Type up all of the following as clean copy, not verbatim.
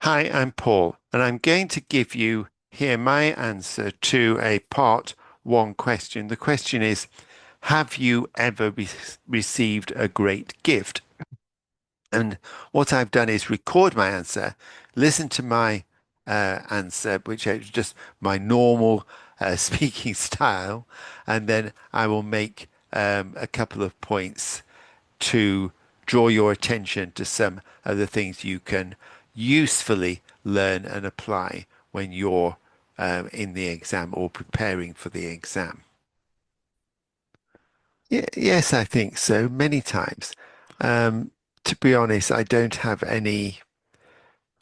Hi, I'm Paul, and I'm going to give you here my answer to a part one question. The question is, have you ever received a great gift? And what I've done is record my answer, listen to my answer, which is just my normal speaking style, and then I will make a couple of points to draw your attention to some of the things you can usefully learn and apply when you're in the exam or preparing for the exam. Yes, I think so, many times. Um, to be honest, I don't have any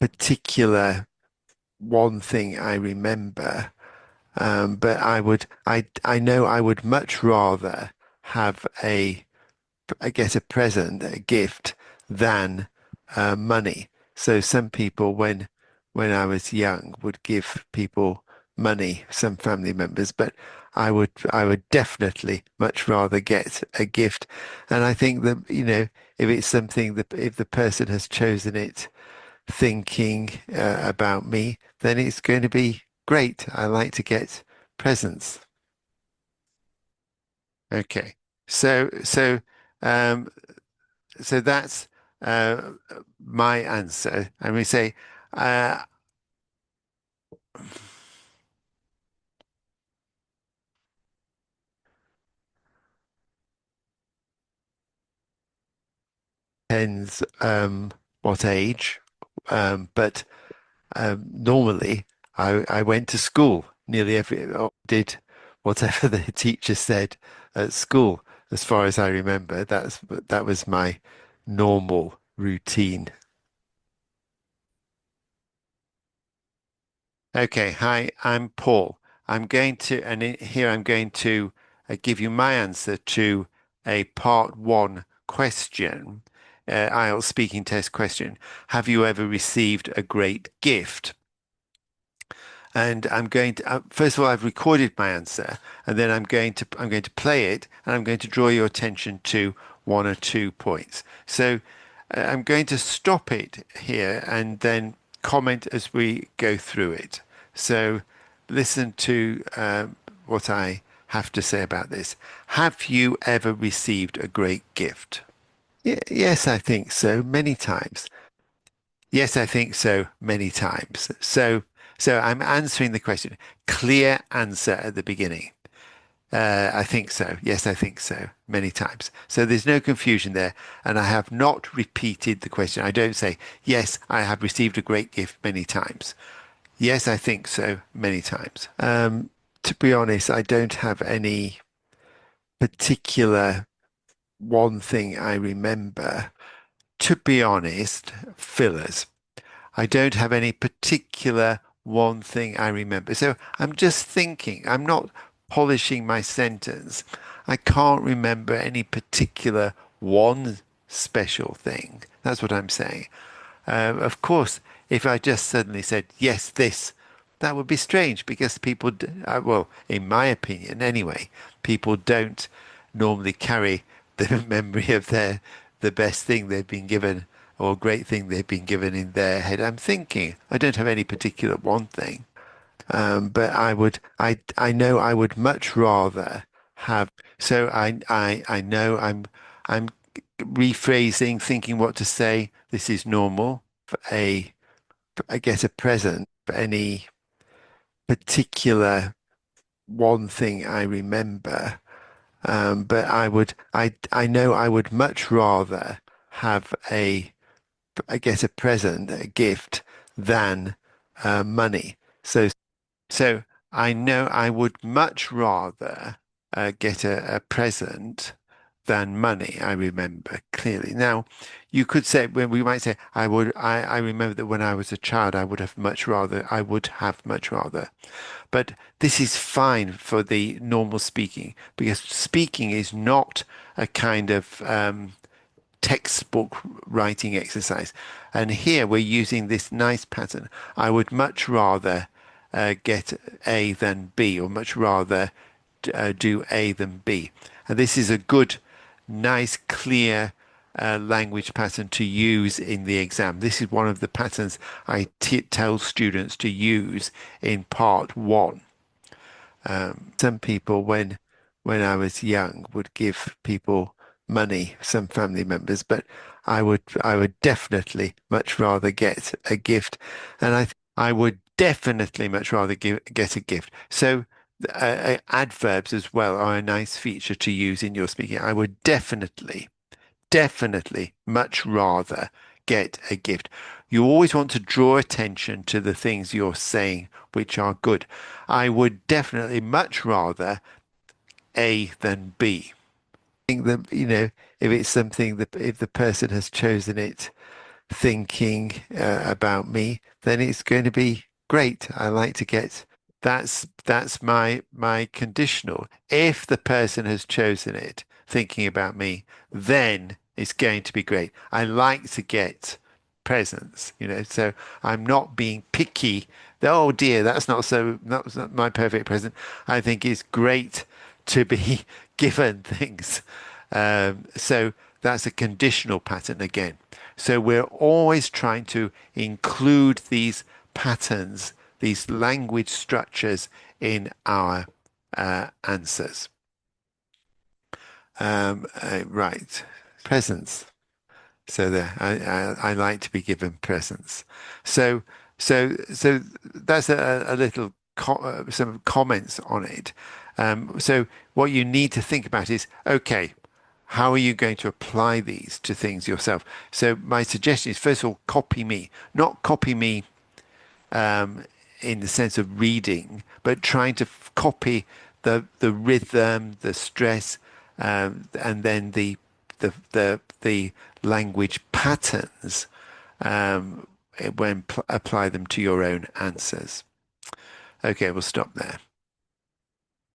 particular one thing I remember, but I know I would much rather have I get a present, a gift, than money. So some people, when I was young, would give people money, some family members, but I would definitely much rather get a gift. And I think that, if it's something that if the person has chosen it thinking about me, then it's going to be great. I like to get presents. Okay. So um, so that's uh, my answer. And we say, uh, depends what age, but normally I went to school. Nearly did whatever the teacher said at school, as far as I remember. That was my normal routine. Okay, hi, I'm Paul. Here I'm going to give you my answer to a part one question, IELTS speaking test question. Have you ever received a great gift? And I'm going to, first of all, I've recorded my answer, and then I'm going to play it, and I'm going to draw your attention to one or two points. So I'm going to stop it here and then comment as we go through it. So listen to what I have to say about this. Have you ever received a great gift? Yes, I think so, many times. Yes, I think so many times. So I'm answering the question. Clear answer at the beginning. I think so. Yes, I think so many times. So there's no confusion there. And I have not repeated the question. I don't say, yes, I have received a great gift many times. Yes, I think so many times. To be honest, I don't have any particular one thing I remember. To be honest, fillers. I don't have any particular one thing I remember. So I'm just thinking, I'm not polishing my sentence. I can't remember any particular one special thing. That's what I'm saying. Of course, if I just suddenly said, yes, this, that would be strange because well, in my opinion anyway, people don't normally carry the memory of the best thing they've been given or great thing they've been given in their head. I'm thinking, I don't have any particular one thing, but I know I would much rather have. So I know I'm rephrasing, thinking what to say. This is normal. For I get a present for any particular one thing I remember. But I know I would much rather have I get a present, a gift, than money. So I know I would much rather get a present than money. I remember clearly. Now, you could say when we might say I remember that when I was a child, I would have much rather. But this is fine for the normal speaking because speaking is not a kind of textbook writing exercise. And here we're using this nice pattern. I would much rather get A than B, or much rather do A than B. And this is a good, nice, clear, language pattern to use in the exam. This is one of the patterns I t tell students to use in part one. Some people, when I was young, would give people money, some family members, but I would definitely much rather get a gift, and I would definitely much rather get a gift. So adverbs as well are a nice feature to use in your speaking. I would definitely much rather get a gift. You always want to draw attention to the things you're saying which are good. I would definitely much rather A than B. I think that, if it's something that if the person has chosen it thinking about me, then it's going to be great. I like to get that's my conditional. If the person has chosen it thinking about me, then it's going to be great. I like to get presents, so I'm not being picky. Oh dear, that's not my perfect present. I think it's great to be given things. So that's a conditional pattern again. So we're always trying to include these patterns, these language structures in our answers. Right. Presents. So there, I like to be given presents. So so that's a little some comments on it. So what you need to think about is, okay, how are you going to apply these to things yourself? So my suggestion is, first of all, copy me, not copy me um, in the sense of reading, but trying to copy the rhythm, the stress, and then the language patterns when apply them to your own answers. Okay, we'll stop there.